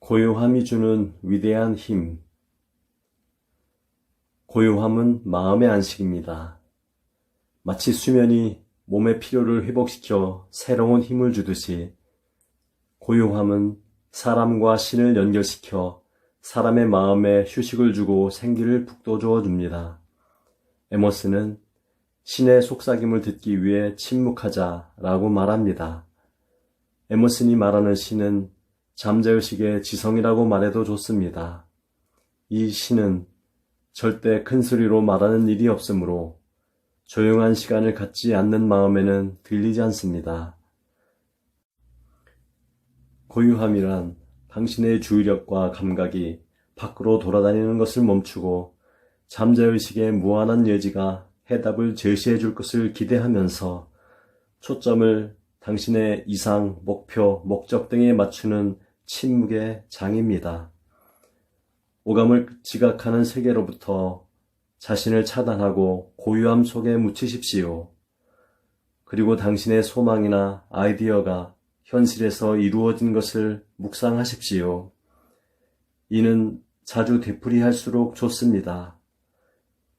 고요함이 주는 위대한 힘. 고요함은 마음의 안식입니다. 마치 수면이 몸의 피로를 회복시켜 새로운 힘을 주듯이 고요함은 사람과 신을 연결시켜 사람의 마음에 휴식을 주고 생기를 북돋워 줍니다. 에머스는 신의 속삭임을 듣기 위해 침묵하자라고 말합니다. 에머슨이 말하는 신은 잠재의식의 지성이라고 말해도 좋습니다. 이 신은 절대 큰 소리로 말하는 일이 없으므로 조용한 시간을 갖지 않는 마음에는 들리지 않습니다. 고요함이란 당신의 주의력과 감각이 밖으로 돌아다니는 것을 멈추고 잠재의식의 무한한 여지가 해답을 제시해 줄 것을 기대하면서 초점을 당신의 이상, 목표, 목적 등에 맞추는 침묵의 장입니다. 오감을 지각하는 세계로부터 자신을 차단하고 고요함 속에 묻히십시오. 그리고 당신의 소망이나 아이디어가 현실에서 이루어진 것을 묵상하십시오. 이는 자주 되풀이할수록 좋습니다.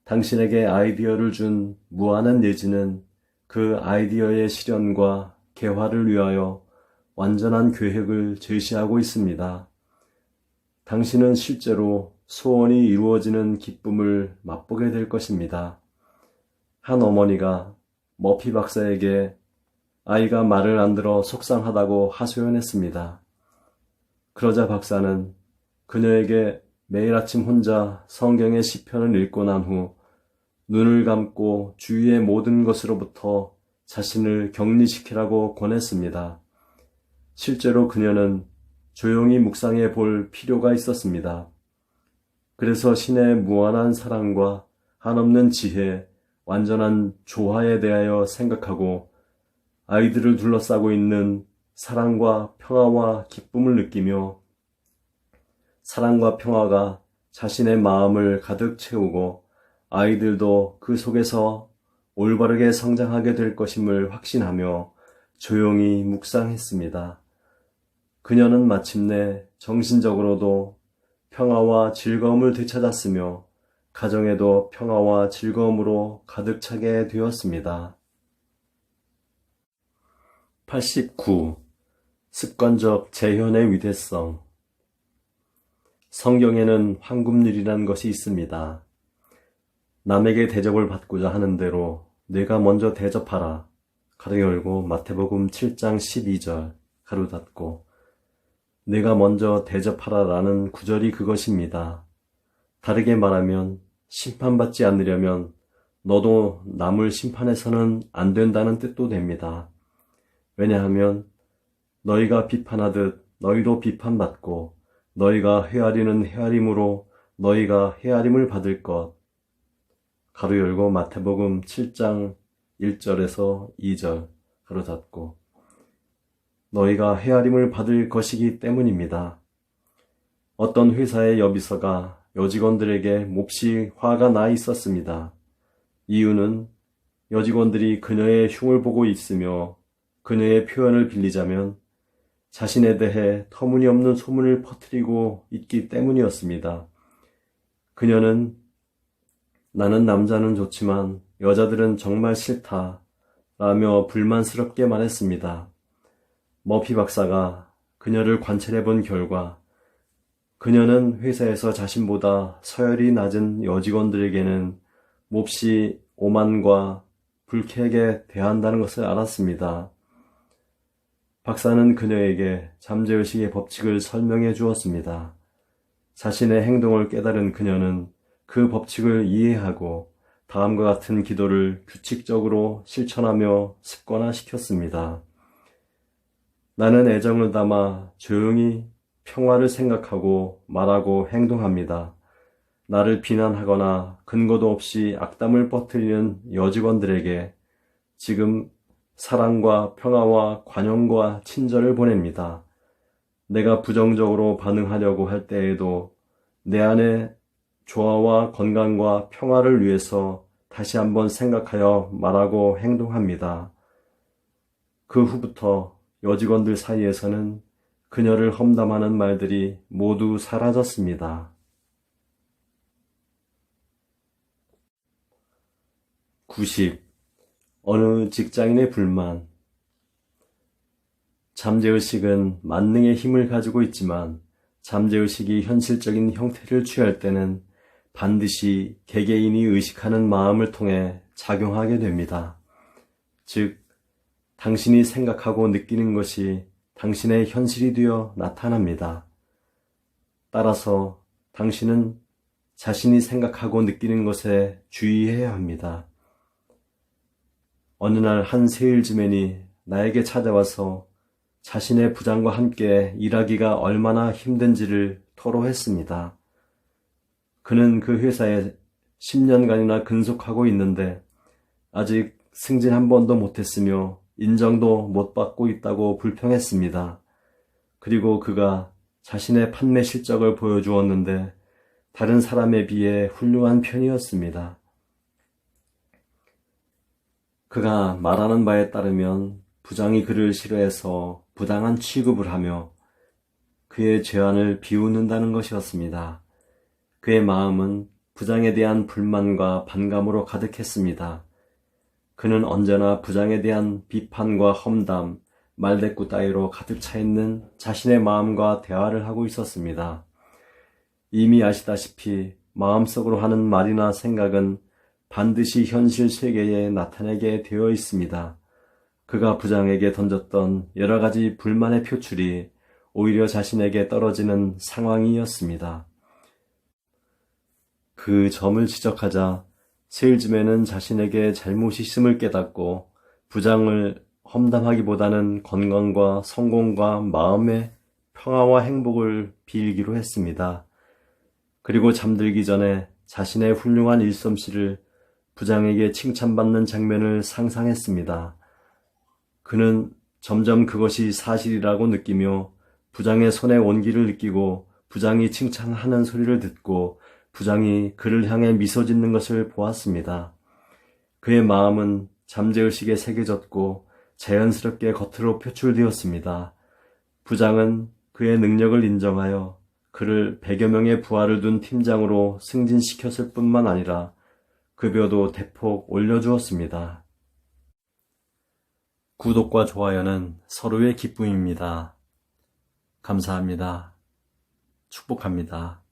당신에게 아이디어를 준 무한한 내지는 그 아이디어의 실현과 개화를 위하여 완전한 계획을 제시하고 있습니다. 당신은 실제로 소원이 이루어지는 기쁨을 맛보게 될 것입니다. 한 어머니가 머피 박사에게 아이가 말을 안 들어 속상하다고 하소연했습니다. 그러자 박사는 그녀에게 매일 아침 혼자 성경의 시편을 읽고 난 후 눈을 감고 주위의 모든 것으로부터 자신을 격리시키라고 권했습니다. 실제로 그녀는 조용히 묵상해 볼 필요가 있었습니다. 그래서 신의 무한한 사랑과 한없는 지혜, 완전한 조화에 대하여 생각하고 아이들을 둘러싸고 있는 사랑과 평화와 기쁨을 느끼며 사랑과 평화가 자신의 마음을 가득 채우고 아이들도 그 속에서 올바르게 성장하게 될 것임을 확신하며 조용히 묵상했습니다. 그녀는 마침내 정신적으로도 평화와 즐거움을 되찾았으며 가정에도 평화와 즐거움으로 가득 차게 되었습니다. 89. 습관적 재현의 위대성. 성경에는 황금률이란 것이 있습니다. 남에게 대접을 받고자 하는 대로 내가 먼저 대접하라. 가로 열고 마태복음 7장 12절 가로 닫고 내가 먼저 대접하라 라는 구절이 그것입니다. 다르게 말하면 심판받지 않으려면 너도 남을 심판해서는 안 된다는 뜻도 됩니다. 왜냐하면 너희가 비판하듯 너희도 비판받고 너희가 헤아리는 헤아림으로 너희가 헤아림을 받을 것. 가로 열고 마태복음 7장 1절에서 2절 가로 닫고 너희가 헤아림을 받을 것이기 때문입니다. 어떤 회사의 여비서가 여직원들에게 몹시 화가 나 있었습니다. 이유는 여직원들이 그녀의 흉을 보고 있으며 그녀의 표현을 빌리자면 자신에 대해 터무니없는 소문을 퍼뜨리고 있기 때문이었습니다. 그녀는 나는 남자는 좋지만 여자들은 정말 싫다 라며 불만스럽게 말했습니다. 머피 박사가 그녀를 관찰해 본 결과 그녀는 회사에서 자신보다 서열이 낮은 여직원들에게는 몹시 오만과 불쾌하게 대한다는 것을 알았습니다. 박사는 그녀에게 잠재의식의 법칙을 설명해 주었습니다. 자신의 행동을 깨달은 그녀는 그 법칙을 이해하고 다음과 같은 기도를 규칙적으로 실천하며 습관화시켰습니다. 나는 애정을 담아 조용히 평화를 생각하고 말하고 행동합니다. 나를 비난하거나 근거도 없이 악담을 퍼뜨리는 여직원들에게 지금 사랑과 평화와 관용과 친절을 보냅니다. 내가 부정적으로 반응하려고 할 때에도 내 안에 조화와 건강과 평화를 위해서 다시 한번 생각하여 말하고 행동합니다. 그 후부터 여직원들 사이에서는 그녀를 험담하는 말들이 모두 사라졌습니다. 90. 어느 직장인의 불만. 잠재의식은 만능의 힘을 가지고 있지만 잠재의식이 현실적인 형태를 취할 때는 반드시 개개인이 의식하는 마음을 통해 작용하게 됩니다. 즉, 당신이 생각하고 느끼는 것이 당신의 현실이 되어 나타납니다. 따라서 당신은 자신이 생각하고 느끼는 것에 주의해야 합니다. 어느 날 한 세일즈맨이 나에게 찾아와서 자신의 부장과 함께 일하기가 얼마나 힘든지를 토로했습니다. 그는 그 회사에 10년간이나 근속하고 있는데 아직 승진 한 번도 못했으며 인정도 못 받고 있다고 불평했습니다. 그리고 그가 자신의 판매 실적을 보여주었는데 다른 사람에 비해 훌륭한 편이었습니다. 그가 말하는 바에 따르면 부장이 그를 싫어해서 부당한 취급을 하며 그의 죄안을 비웃는다는 것이었습니다. 그의 마음은 부장에 대한 불만과 반감으로 가득했습니다. 그는 언제나 부장에 대한 비판과 험담, 말대꾸 따위로 가득 차 있는 자신의 마음과 대화를 하고 있었습니다. 이미 아시다시피 마음속으로 하는 말이나 생각은 반드시 현실 세계에 나타내게 되어 있습니다. 그가 부장에게 던졌던 여러 가지 불만의 표출이 오히려 자신에게 떨어지는 상황이었습니다. 그 점을 지적하자 세일즈맨은 자신에게 잘못이 있음을 깨닫고 부장을 험담하기보다는 건강과 성공과 마음의 평화와 행복을 빌기로 했습니다. 그리고 잠들기 전에 자신의 훌륭한 일솜씨를 부장에게 칭찬받는 장면을 상상했습니다. 그는 점점 그것이 사실이라고 느끼며 부장의 손의 온기를 느끼고 부장이 칭찬하는 소리를 듣고 부장이 그를 향해 미소 짓는 것을 보았습니다. 그의 마음은 잠재의식에 새겨졌고 자연스럽게 겉으로 표출되었습니다. 부장은 그의 능력을 인정하여 그를 100여 명의 부하를 둔 팀장으로 승진시켰을 뿐만 아니라 급여도 대폭 올려주었습니다. 구독과 좋아요는 서로의 기쁨입니다. 감사합니다. 축복합니다.